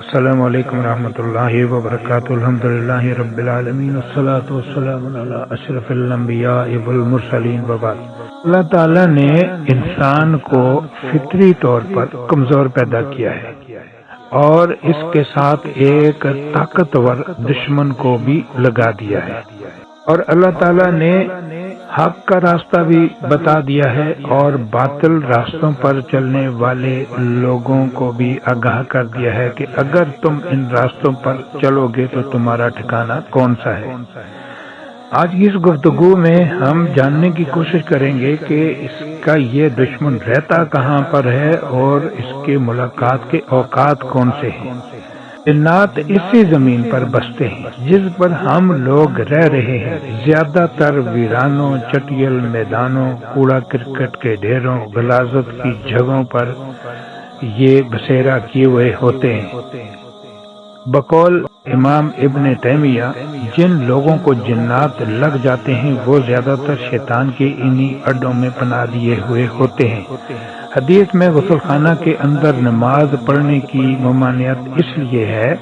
السلام علیکم ورحمۃ اللہ وبرکاتہ۔ الحمدللہ رب العالمین والصلاۃ والسلام علی اشرف الانبیاء والمرسلین وبعد۔ اللہ تعالیٰ نے انسان کو فطری طور پر کمزور پیدا کیا ہے اور اس کے ساتھ ایک طاقتور دشمن کو بھی لگا دیا ہے، اور اللہ تعالیٰ نے حق کا راستہ بھی بتا دیا ہے اور باطل راستوں پر چلنے والے لوگوں کو بھی آگاہ کر دیا ہے کہ اگر تم ان راستوں پر چلو گے تو تمہارا ٹھکانہ کون سا ہے۔ آج کی اس گفتگو میں ہم جاننے کی کوشش کریں گے کہ اس کا یہ دشمن رہتا کہاں پر ہے اور اس کے ملاقات کے اوقات کون سے ہیں۔ جنات اسی زمین پر بستے ہیں جس پر ہم لوگ رہ رہے ہیں۔ زیادہ تر ویرانوں، چٹیل میدانوں، کوڑا کرکٹ کے ڈھیروں، غلاظت کی جگہوں پر یہ بسیرا کیے ہوئے ہوتے ہیں۔ بقول امام ابن تیمیہ، جن لوگوں کو جنات لگ جاتے ہیں وہ زیادہ تر شیطان کے انہی اڈوں میں پناہ لیے ہوئے ہوتے ہیں۔ حدیث میں غسل خانہ کے اندر نماز پڑھنے کی ممانعت اس لیے ہے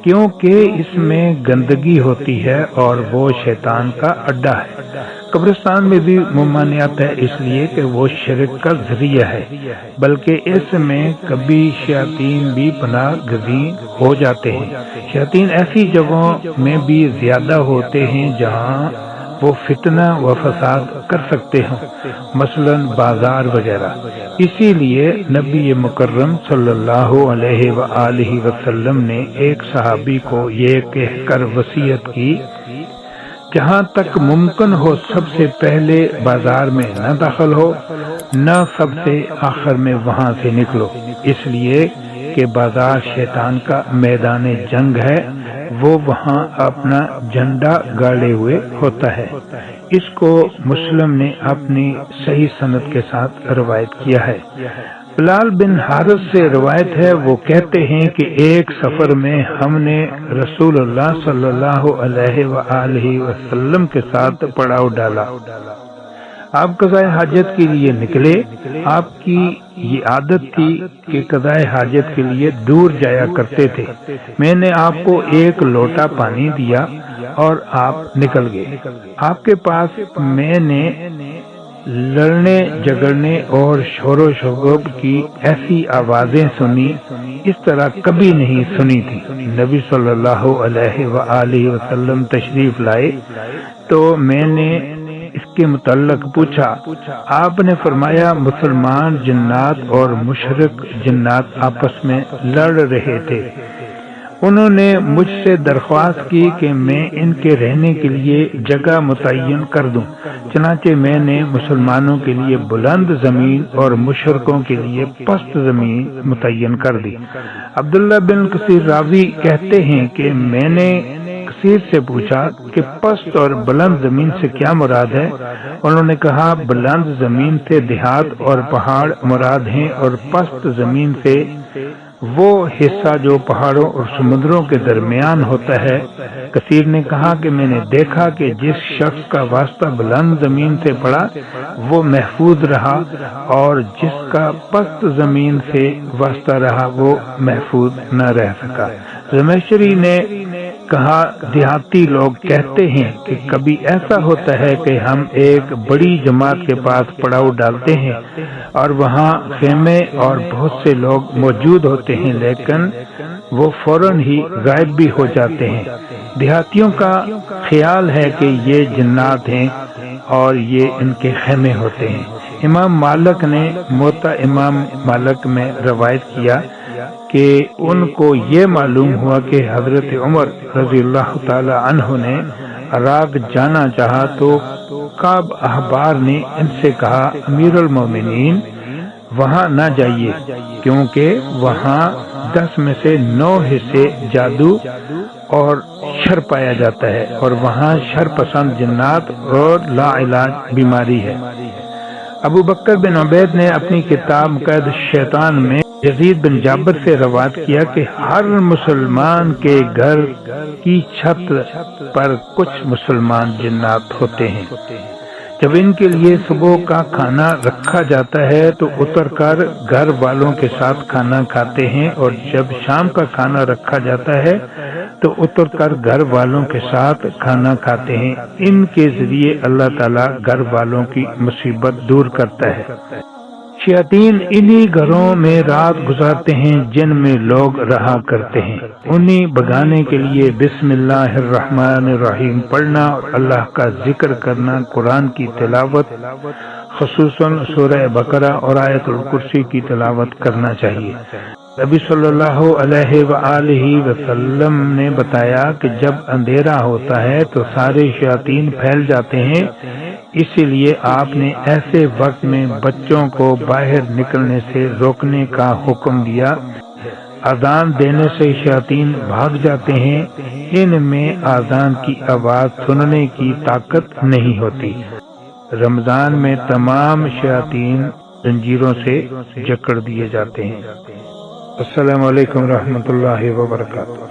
کیونکہ اس میں گندگی ہوتی ہے اور وہ شیطان کا اڈا ہے۔ قبرستان میں بھی ممانعت ہے اس لیے کہ وہ شرک کا ذریعہ ہے، بلکہ اس میں کبھی شیاطین بھی پناہ گزین ہو جاتے ہیں۔ شیاطین ایسی جگہوں میں بھی زیادہ ہوتے ہیں جہاں وہ فتنہ و فساد کر سکتے ہوں، مثلا بازار وغیرہ۔ اسی لیے نبی مکرم صلی اللہ علیہ وآلہ وسلم نے ایک صحابی کو یہ کہہ کر وصیت کی، جہاں تک ممکن ہو سب سے پہلے بازار میں نہ داخل ہو، نہ سب سے آخر میں وہاں سے نکلو، اس لیے کہ بازار شیطان کا میدان جنگ ہے، وہ وہاں اپنا جھنڈا گاڑے ہوئے ہوتا ہے۔ اس کو مسلم نے اپنی صحیح سند کے ساتھ روایت کیا ہے۔ بلال بن حارث سے روایت ہے، وہ کہتے ہیں کہ ایک سفر میں ہم نے رسول اللہ صلی اللہ علیہ وآلہ وسلم کے ساتھ پڑاؤ ڈالا۔ آپ قضائے حاجت کے لیے نکلے۔ آپ کی یہ عادت تھی کہ قضائے حاجت کے لیے دور جایا کرتے تھے۔ میں نے آپ کو ایک لوٹا پانی دیا اور آپ نکل گئے۔ آپ کے پاس میں نے لڑنے جھگڑنے اور شور و شگوب کی ایسی آوازیں سنی، اس طرح کبھی نہیں سنی تھی۔ نبی صلی اللہ علیہ وآلہ وسلم تشریف لائے تو میں نے اس کے متعلق پوچھا۔ آپ نے فرمایا مسلمان جنات اور مشرک جنات آپس میں لڑ رہے تھے۔ انہوں نے مجھ سے درخواست کی کہ میں ان کے رہنے کے لیے جگہ متعین کر دوں، چنانچہ میں نے مسلمانوں کے لیے بلند زمین اور مشرکوں کے لیے پست زمین متعین کر دی۔ عبداللہ بن کثیر راوی کہتے ہیں کہ میں نے کثیر سے پوچھا کہ پست اور بلند زمین سے کیا مراد ہے؟ انہوں نے کہا بلند زمین سے دیہات اور پہاڑ مراد ہیں، اور پست زمین سے وہ حصہ جو پہاڑوں اور سمندروں کے درمیان ہوتا ہے۔ کثیر نے کہا کہ میں نے دیکھا کہ جس شخص کا واسطہ بلند زمین سے پڑا وہ محفوظ رہا، اور جس کا پست زمین سے واسطہ رہا وہ محفوظ نہ رہ سکا۔ زمخشری نے کہا دیہاتی لوگ کہتے ہیں کہ کبھی ایسا ہوتا ہے کہ ہم ایک بڑی جماعت کے پاس پڑاؤ ڈالتے ہیں اور وہاں خیمے اور بہت سے لوگ موجود ہوتے ہیں، لیکن وہ فوراً ہی غائب بھی ہو جاتے ہیں۔ دیہاتیوں کا خیال ہے کہ یہ جنات ہیں اور یہ ان کے خیمے ہوتے ہیں۔ امام مالک نے موطا امام مالک میں روایت کیا کہ ان کو یہ معلوم ہوا کہ حضرت عمر رضی اللہ تعالی عنہ نے عراق جانا چاہا تو کعب احبار نے ان سے کہا امیر المومنین وہاں نہ جائیے، کیونکہ وہاں 10 میں سے 9 حصے جادو اور شر پایا جاتا ہے، اور وہاں شر پسند جنات اور لا علاج بیماری ہے۔ ابو بکر بن عبید نے اپنی کتاب قید الشیطان میں یزید بن جابر سے روایت کیا کہ ہر مسلمان کے گھر کی چھت پر کچھ مسلمان جنات ہوتے ہیں۔ جب ان کے لیے صبح کا کھانا رکھا جاتا ہے تو اتر کر گھر والوں کے ساتھ کھانا کھاتے ہیں، اور جب شام کا کھانا رکھا جاتا ہے تو اتر کر گھر والوں کے ساتھ کھانا کھاتے ہیں۔ ان کے ذریعے اللہ تعالیٰ گھر والوں کی مصیبت دور کرتا ہے۔ شیاطین انہی گھروں میں رات گزارتے ہیں جن میں لوگ رہا کرتے ہیں۔ انہیں بھگانے کے لیے بسم اللہ الرحمن الرحیم پڑھنا اور اللہ کا ذکر کرنا، قرآن کی تلاوت، خصوصاً سورہ بقرہ اور آیت الکرسی کی تلاوت کرنا چاہیے۔ نبی صلی اللہ علیہ وآلہ وسلم نے بتایا کہ جب اندھیرا ہوتا ہے تو سارے شیاطین پھیل جاتے ہیں، اسی لیے آپ نے ایسے وقت میں بچوں کو باہر نکلنے سے روکنے کا حکم دیا۔ اذان دینے سے شیاطین بھاگ جاتے ہیں، ان میں اذان کی آواز سننے کی طاقت نہیں ہوتی۔ رمضان میں تمام شیاطین زنجیروں سے جکڑ دیے جاتے ہیں۔ السلام علیکم ورحمۃ اللہ وبرکاتہ۔